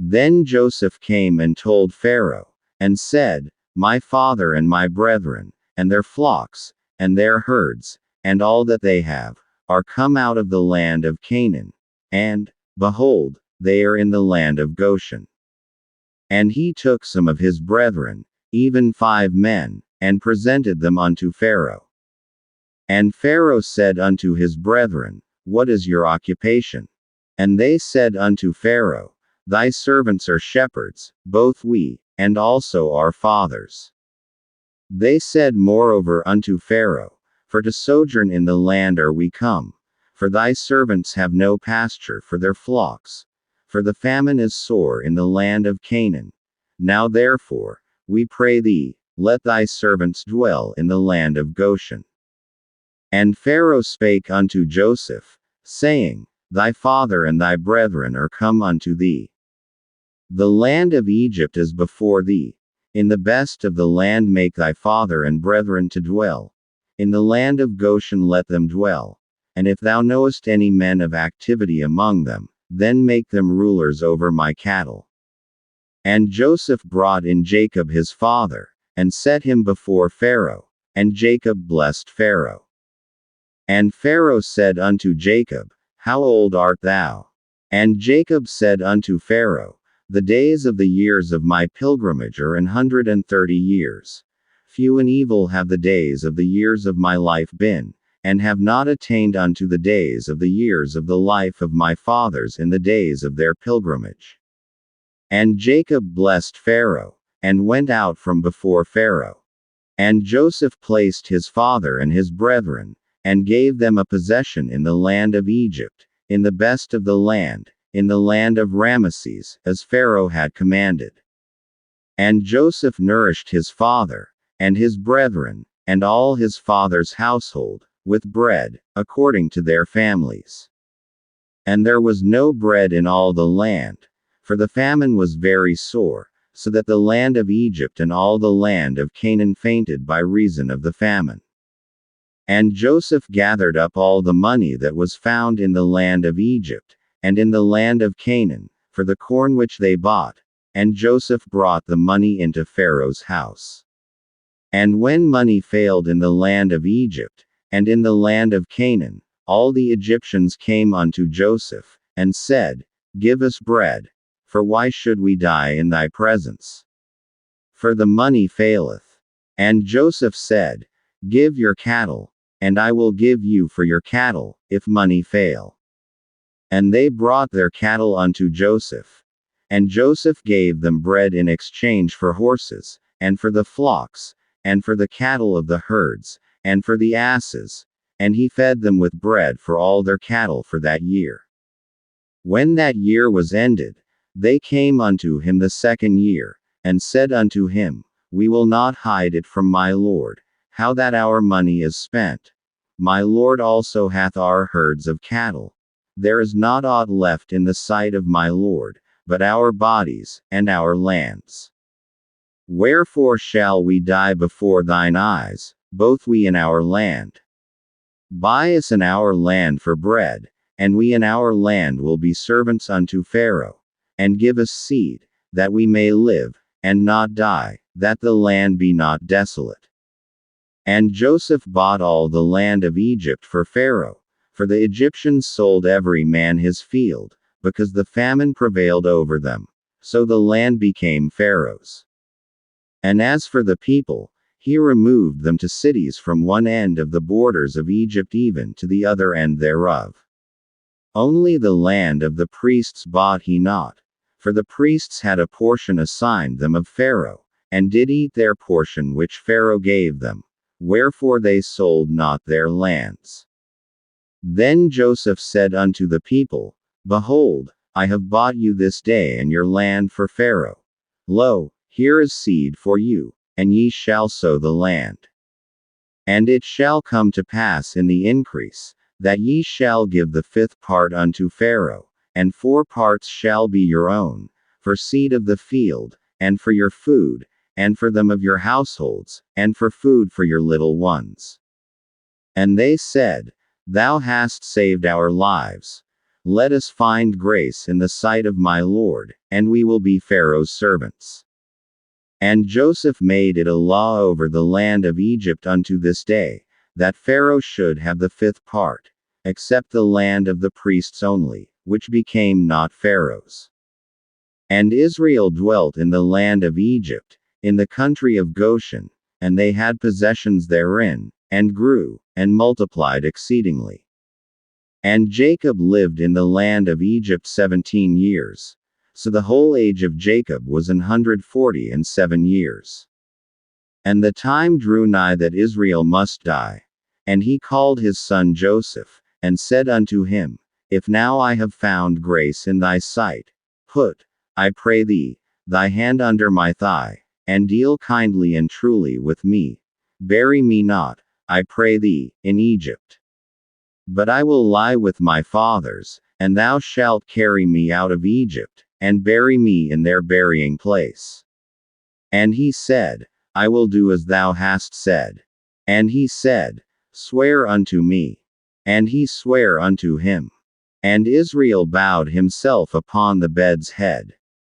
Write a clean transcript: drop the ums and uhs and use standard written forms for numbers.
Then Joseph came and told Pharaoh, and said, My father and my brethren, and their flocks, and their herds, and all that they have, are come out of the land of Canaan. And, behold, they are in the land of Goshen. And he took some of his brethren, even 5 men, and presented them unto Pharaoh. And Pharaoh said unto his brethren, What is your occupation? And they said unto Pharaoh, Thy servants are shepherds, both we, and also our fathers. They said moreover unto Pharaoh, For to sojourn in the land are we come, for thy servants have no pasture for their flocks, for the famine is sore in the land of Canaan. Now therefore, we pray thee, let thy servants dwell in the land of Goshen. And Pharaoh spake unto Joseph, saying, Thy father and thy brethren are come unto thee. The land of Egypt is before thee. In the best of the land make thy father and brethren to dwell. In the land of Goshen let them dwell. And if thou knowest any men of activity among them, then make them rulers over my cattle. And Joseph brought in Jacob his father, and set him before Pharaoh, and Jacob blessed Pharaoh. And Pharaoh said unto Jacob, How old art thou? And Jacob said unto Pharaoh, The days of the years of my pilgrimage are 130 years. Few and evil have the days of the years of my life been, and have not attained unto the days of the years of the life of my fathers in the days of their pilgrimage. And Jacob blessed Pharaoh, and went out from before Pharaoh. And Joseph placed his father and his brethren, and gave them a possession in the land of Egypt, in the best of the land, in the land of Ramesses, as Pharaoh had commanded. And Joseph nourished his father, and his brethren, and all his father's household, with bread, according to their families. And there was no bread in all the land, for the famine was very sore, so that the land of Egypt and all the land of Canaan fainted by reason of the famine. And Joseph gathered up all the money that was found in the land of Egypt, and in the land of Canaan, for the corn which they bought, and Joseph brought the money into Pharaoh's house. And when money failed in the land of Egypt, and in the land of Canaan, all the Egyptians came unto Joseph, and said, Give us bread, for why should we die in thy presence? For the money faileth. And Joseph said, Give your cattle, and I will give you for your cattle, if money fail. And they brought their cattle unto Joseph. And Joseph gave them bread in exchange for horses, and for the flocks, and for the cattle of the herds, and for the asses, and he fed them with bread for all their cattle for that year. When that year was ended, they came unto him the second year, and said unto him, We will not hide it from my lord, how that our money is spent. My lord also hath our herds of cattle. There is not aught left in the sight of my lord, but our bodies, and our lands. Wherefore shall we die before thine eyes, both we and our land? Buy us and our land for bread, and we and our land will be servants unto Pharaoh, and give us seed, that we may live, and not die, that the land be not desolate. And Joseph bought all the land of Egypt for Pharaoh, for the Egyptians sold every man his field, because the famine prevailed over them, so the land became Pharaoh's. And as for the people, he removed them to cities from one end of the borders of Egypt even to the other end thereof. Only the land of the priests bought he not, for the priests had a portion assigned them of Pharaoh, and did eat their portion which Pharaoh gave them, wherefore they sold not their lands. Then Joseph said unto the people, Behold, I have bought you this day and your land for Pharaoh. Lo, here is seed for you, and ye shall sow the land. And it shall come to pass in the increase, that ye shall give the 5th part unto Pharaoh, and 4 parts shall be your own, for seed of the field, and for your food, and for them of your households, and for food for your little ones. And they said, Thou hast saved our lives. let us find grace in the sight of my Lord, and we will be Pharaoh's servants. And Joseph made it a law over the land of Egypt unto this day, that Pharaoh should have the fifth part, except the land of the priests only, which became not Pharaoh's. And Israel dwelt in the land of Egypt, in the country of Goshen, and they had possessions therein, and grew, and multiplied exceedingly. And Jacob lived in the land of Egypt 17 years. So the whole age of Jacob was 147 years. And the time drew nigh that Israel must die. And he called his son Joseph, and said unto him, If now I have found grace in thy sight, put, I pray thee, thy hand under my thigh, and deal kindly and truly with me. Bury me not, I pray thee, in Egypt. But I will lie with my fathers, and thou shalt carry me out of Egypt, and bury me in their burying place. And he said, I will do as thou hast said. And he said, Swear unto me. And he sware unto him. And Israel bowed himself upon the bed's head.